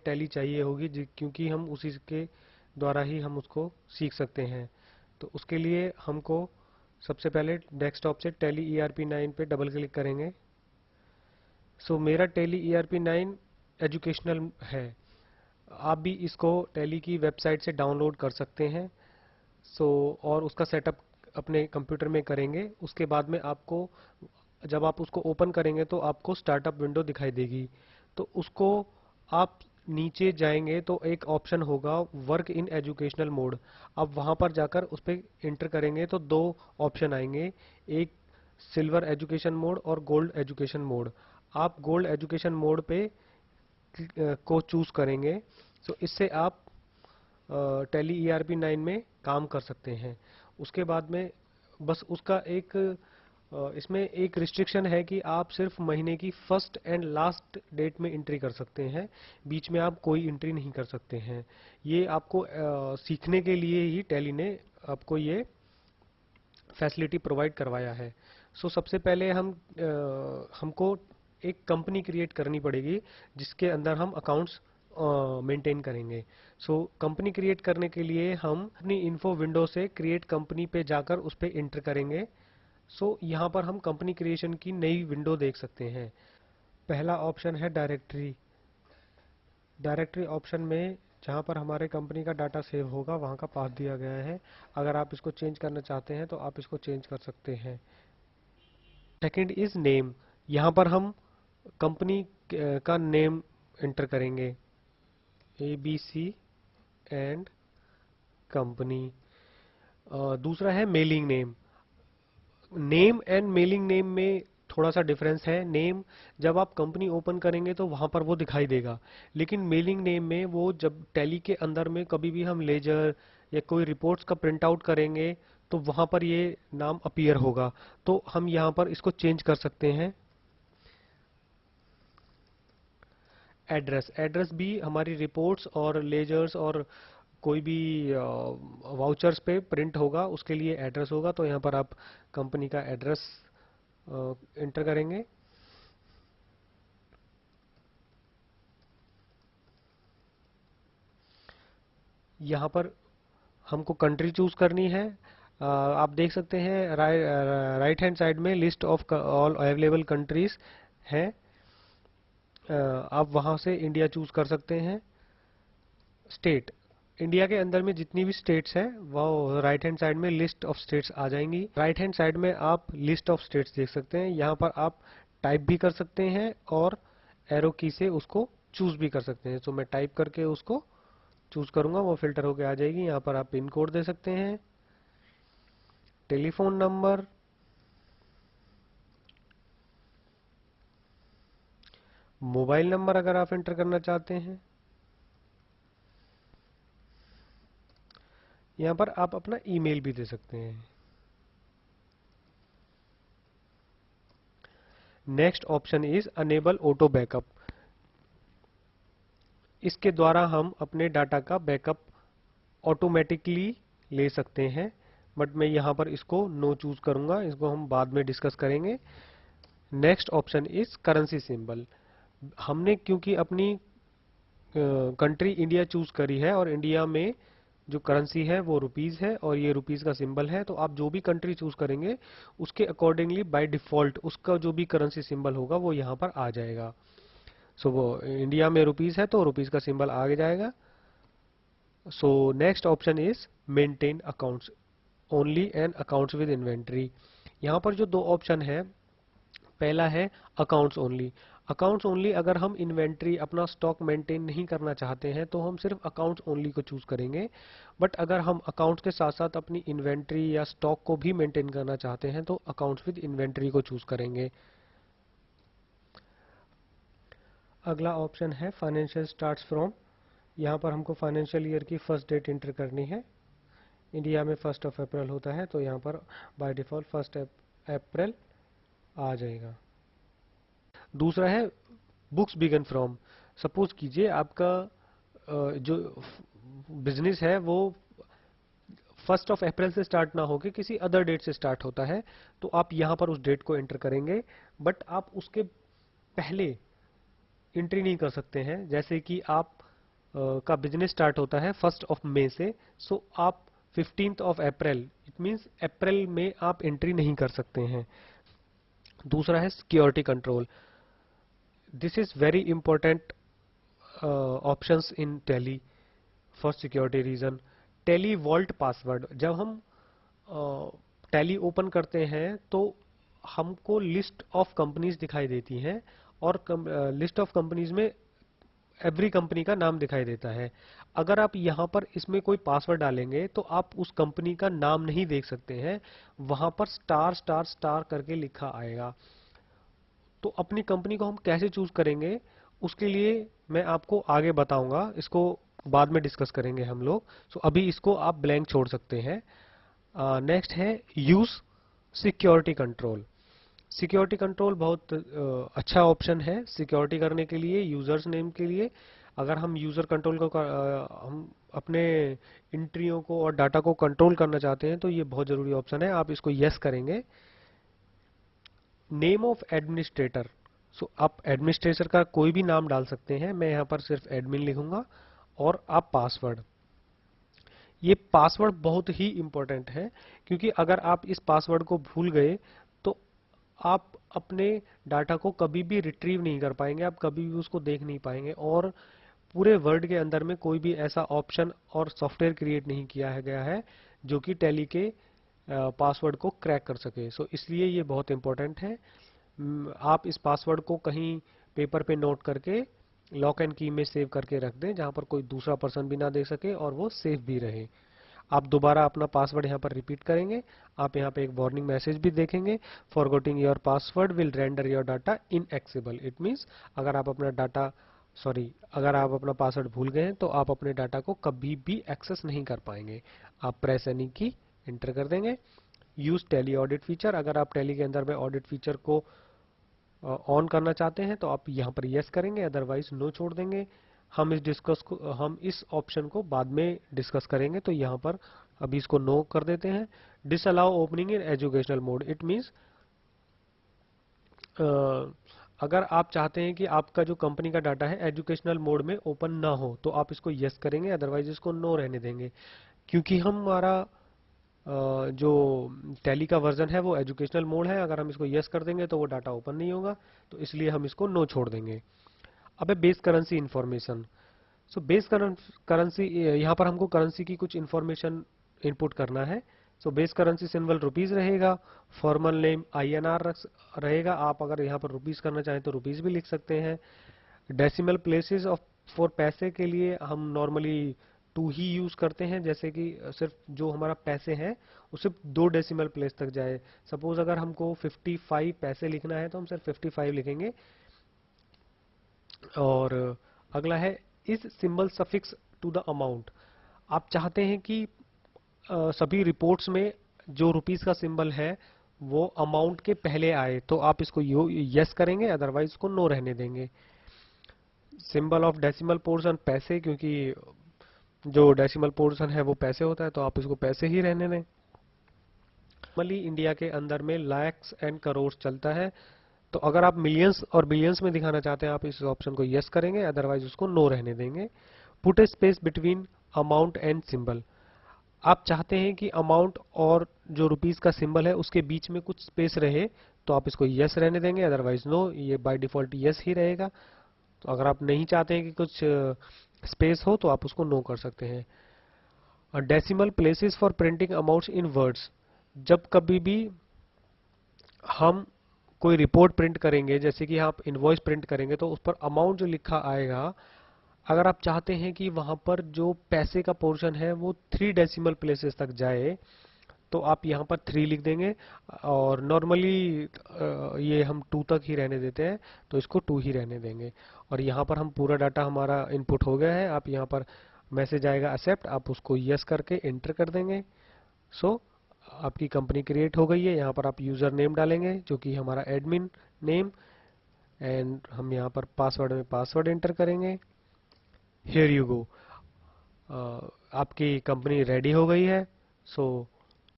Tally चाहिए होगी, क्योंकि हम उसी के द्वारा ही हम उसको सीख सकते हैं। तो उसके लिए हमको सबसे पहले डेस्कटॉप से टैली ERP9 पे डबल क्लिक करेंगे। सो मेरा टैली ERP9 एजुकेशनल है। आप भी इसको टैली की वेबसाइट से डाउनलोड कर सकते हैं। और उसका सेटअप अपने कंप्यूटर में करेंगे। उसके बाद में आपको, जब आप उसको ओपन करेंगे तो आपको स्टार्टअप विंडो दिखाई देगी। तो उसको आप नीचे जाएंगे तो एक ऑप्शन होगा वर्क इन एजुकेशनल मोड। आप वहां पर जाकर उस पर इंटर करेंगे तो दो ऑप्शन आएंगे, एक सिल्वर एजुकेशन मोड और गोल्ड एजुकेशन मोड। आप गोल्ड एजुकेशन मोड पे को चूज करेंगे। इससे आप टैली ERP9 में काम कर सकते हैं। उसके बाद में बस उसका एक इसमें एक रिस्ट्रिक्शन है कि आप सिर्फ महीने की फर्स्ट एंड लास्ट डेट में एंट्री कर सकते हैं, बीच में आप कोई एंट्री नहीं कर सकते हैं। ये आपको सीखने के लिए ही टैली ने आपको ये फैसिलिटी प्रोवाइड करवाया है। सबसे पहले हमको एक कंपनी क्रिएट करनी पड़ेगी जिसके अंदर हम अकाउंट्स मेंटेन करेंगे। कंपनी क्रिएट करने के लिए हम अपनी इन्फो विंडो से क्रिएट कंपनी पे जाकर उस पे एंटर करेंगे। यहाँ पर हम कंपनी क्रिएशन की नई विंडो देख सकते हैं। पहला ऑप्शन है डायरेक्टरी। डायरेक्टरी ऑप्शन में जहाँ पर हमारे कंपनी का डाटा सेव होगा वहाँ का पाथ दिया गया है। अगर आप इसको चेंज करना चाहते हैं तो आप इसको चेंज कर सकते हैं। Second is name. यहाँ पर हम कंपनी का नेम एंटर करेंगे, ABC एंड कंपनी। दूसरा है mailing name. Name and mailing name में थोड़ा सा डिफरेंस है। नेम जब आप कंपनी ओपन करेंगे तो वहां पर वो दिखाई देगा, लेकिन मेलिंग नेम में वो जब टैली के अंदर में कभी भी हम लेजर या कोई रिपोर्ट्स का प्रिंट आउट करेंगे तो वहां पर ये नाम अपीयर होगा। तो हम यहाँ पर इसको चेंज कर सकते हैं। एड्रेस। एड्रेस भी हमारी रिपोर्ट्स और लेजर्स और कोई भी वाउचर्स पे प्रिंट होगा, उसके लिए एड्रेस होगा। तो यहाँ पर आप कंपनी का एड्रेस एंटर करेंगे। यहाँ पर हमको कंट्री चूज करनी है। आप देख सकते हैं राइट हैंड साइड में list of all available countries है। आप वहां से इंडिया चूज कर सकते हैं। स्टेट। इंडिया के अंदर में जितनी भी स्टेट्स हैं वो राइट हैंड साइड में लिस्ट ऑफ स्टेट्स आ जाएंगी। राइट हैंड साइड में आप लिस्ट ऑफ स्टेट्स देख सकते हैं। यहाँ पर आप टाइप भी कर सकते हैं और एरो की से उसको चूज भी कर सकते हैं। मैं टाइप करके उसको चूज करूंगा, वो फिल्टर होके आ जाएगी। यहाँ पर आप पिन कोड दे सकते हैं, टेलीफोन नंबर, मोबाइल नंबर अगर आप एंटर करना चाहते हैं। यहाँ पर आप अपना ईमेल भी दे सकते हैं। Next option is unable auto backup. इसके द्वारा हम अपने डाटा का बैकअप ऑटोमेटिकली ले सकते हैं, बट मैं यहाँ पर इसको नो चूज करूंगा, इसको हम बाद में डिस्कस करेंगे। Next option is currency symbol. हमने क्योंकि अपनी कंट्री इंडिया चूज करी है और इंडिया में जो करेंसी है वो रुपीस है और ये रुपीस का सिंबल है, तो आप जो भी कंट्री चूज करेंगे उसके अकॉर्डिंगली बाय डिफॉल्ट उसका जो भी करेंसी सिंबल होगा वो यहाँ पर आ जाएगा। वो इंडिया में रुपीस है तो रुपीस का सिंबल आगे जाएगा। Next option is maintain accounts only and accounts with inventory. यहाँ पर जो दो ऑप्शन है, पहला है अकाउंट्स ओनली। अकाउंट्स ओनली अगर हम इन्वेंट्री अपना स्टॉक मेंटेन नहीं करना चाहते हैं तो हम सिर्फ अकाउंट्स ओनली को चूज करेंगे। बट अगर हम अकाउंट्स के साथ साथ अपनी इन्वेंट्री या स्टॉक को भी मेंटेन करना चाहते हैं तो अकाउंट्स विद इन्वेंट्री को चूज करेंगे। अगला ऑप्शन है फाइनेंशियल स्टार्ट्स फ्रॉम। यहाँ पर हमको फाइनेंशियल ईयर की फर्स्ट डेट एंटर करनी है। इंडिया में 1 अप्रैल होता है तो यहाँ पर बाय डिफॉल्ट 1 अप्रैल आ जाएगा। दूसरा है बुक्स बिगन फ्रॉम। सपोज कीजिए आपका जो बिजनेस है वो 1 अप्रैल से स्टार्ट ना होके किसी अदर डेट से स्टार्ट होता है, तो आप यहाँ पर उस डेट को एंटर करेंगे। बट आप उसके पहले एंट्री नहीं कर सकते हैं। जैसे कि आप का बिजनेस स्टार्ट होता है 1 से, सो आप 15 अप्रैल, इट मीन्स अप्रैल में आप एंट्री नहीं कर सकते हैं। दूसरा है security control. This is very important options in Tally for security reason. Tally vault password, जब हम टैली ओपन करते हैं तो हमको लिस्ट ऑफ कंपनीज दिखाई देती हैं, और लिस्ट ऑफ कंपनीज में एवरी कंपनी का नाम दिखाई देता है। अगर आप यहाँ पर इसमें कोई पासवर्ड डालेंगे तो आप उस कंपनी का नाम नहीं देख सकते हैं, वहां पर स्टार स्टार स्टार करके लिखा आएगा। तो अपनी कंपनी को हम कैसे चूज करेंगे, उसके लिए मैं आपको आगे बताऊंगा, इसको बाद में डिस्कस करेंगे हम लोग। सो अभी इसको आप ब्लैंक छोड़ सकते हैं। नेक्स्ट है use security control. Security control बहुत अच्छा ऑप्शन है सिक्योरिटी करने के लिए, यूजर्स नेम के लिए। अगर हम यूजर कंट्रोल को हम अपने एंट्रियों को और डाटा को कंट्रोल करना चाहते हैं तो ये बहुत जरूरी ऑप्शन है, आप इसको यस करेंगे। नेम ऑफ एडमिनिस्ट्रेटर, सो आप एडमिनिस्ट्रेटर का कोई भी नाम डाल सकते हैं, मैं यहाँ पर सिर्फ एडमिन लिखूंगा। और आप पासवर्ड, ये पासवर्ड बहुत ही इंपॉर्टेंट है, क्योंकि अगर आप इस पासवर्ड को भूल गए तो आप अपने डाटा को कभी भी रिट्रीव नहीं कर पाएंगे, आप कभी भी उसको देख नहीं पाएंगे, और पूरे वर्ल्ड के अंदर में कोई भी ऐसा ऑप्शन और सॉफ्टवेयर क्रिएट नहीं किया है गया है जो कि टैली के पासवर्ड को क्रैक कर सके। सो इसलिए ये बहुत इंपॉर्टेंट है। आप इस पासवर्ड को कहीं पेपर पे नोट करके लॉक एंड की में सेव करके रख दें, जहां पर कोई दूसरा पर्सन भी ना देख सके और वो सेफ भी रहे। आप दोबारा अपना पासवर्ड यहाँ पर रिपीट करेंगे, आप यहाँ पे एक वार्निंग मैसेज भी देखेंगे, forgetting your password will render your data inaccessible. It means अगर आप अपना डाटा अगर आप अपना पासवर्ड भूल गए हैं तो आप अपने डाटा को कभी भी एक्सेस नहीं कर पाएंगे। आप प्रेस एनी की एंटर कर देंगे। यूज टैली ऑडिट फीचर, अगर आप टैली के अंदर में ऑडिट फीचर को ऑन करना चाहते हैं तो आप यहाँ पर यस करेंगे, अदरवाइज नो छोड़ देंगे। हम इस ऑप्शन को बाद में डिस्कस करेंगे, तो यहाँ पर अभी इसको नो कर देते हैं। Disallow opening in educational mode, it means अगर आप चाहते हैं कि आपका जो कंपनी का डाटा है एजुकेशनल मोड में ओपन ना हो तो आप इसको यस करेंगे, अदरवाइज इसको नो रहने देंगे। क्योंकि हमारा जो टैली का वर्जन है वो एजुकेशनल मोड है, अगर हम इसको यस कर देंगे तो वो डाटा ओपन नहीं होगा, तो इसलिए हम इसको नो छोड़ देंगे। अब है base currency information. So base currency, यहाँ पर हमको करेंसी की कुछ इंफॉर्मेशन इनपुट करना है। So base currency symbol rupees रहेगा, फॉर्मल नेम INR रहेगा, आप अगर यहाँ पर रुपीज करना चाहें तो रुपीज भी लिख सकते हैं। डेसिमल प्लेसेस ऑफ फॉर पैसे के लिए हम नॉर्मली 2 ही यूज करते हैं, जैसे कि सिर्फ जो हमारा पैसे हैं वो सिर्फ 2 डेसिमल प्लेस तक जाए। सपोज अगर हमको 55 पैसे लिखना है तो हम सिर्फ 55 लिखेंगे। और अगला है इस symbol suffix to the amount, आप चाहते हैं कि सभी रिपोर्ट्स में जो रुपीस का सिंबल है वो अमाउंट के पहले आए, तो आप इसको यस करेंगे, अदरवाइज इसको नो रहने देंगे। सिंबल ऑफ डेसिमल पोर्शन पैसे, क्योंकि जो डेसिमल पोर्शन है वो पैसे होता है, तो आप इसको पैसे ही रहने दें। नॉर्मली इंडिया के अंदर में लैक्स एंड करोड़ चलता है, तो अगर आप मिलियंस और बिलियंस में दिखाना चाहते हैं आप इस ऑप्शन को यस करेंगे, अदरवाइज उसको नो रहने देंगे। Put A space between amount and symbol, आप चाहते हैं कि अमाउंट और जो रुपीस का सिंबल है उसके बीच में कुछ स्पेस रहे, तो आप इसको यस रहने देंगे, अदरवाइज नो, ये बाय डिफॉल्ट यस ही रहेगा। तो अगर आप नहीं चाहते हैं कि कुछ स्पेस हो तो आप उसको नो कर सकते हैं। और decimal places for printing amounts in words, जब कभी भी हम कोई रिपोर्ट प्रिंट करेंगे, जैसे कि आप इनवॉइस प्रिंट करेंगे, तो उस पर अमाउंट जो लिखा आएगा, अगर आप चाहते हैं कि वहां पर जो पैसे का पोर्शन है वो 3 डेसिमल प्लेसेस तक जाए तो आप यहाँ पर 3 लिख देंगे। और नॉर्मली ये हम 2 तक ही रहने देते हैं, तो इसको 2 ही रहने देंगे। और यहाँ पर हम पूरा डाटा हमारा इनपुट हो गया है, आप यहाँ पर मैसेज आएगा एक्सेप्ट, आप उसको यस करके एंटर कर देंगे। सो आपकी कंपनी क्रिएट हो गई है। यहाँ पर आप यूजर नेम डालेंगे जो कि हमारा एडमिन नेम, एंड हम यहाँ पर पासवर्ड में पासवर्ड एंटर करेंगे। हियर यू गो, आपकी कंपनी रेडी हो गई है। सो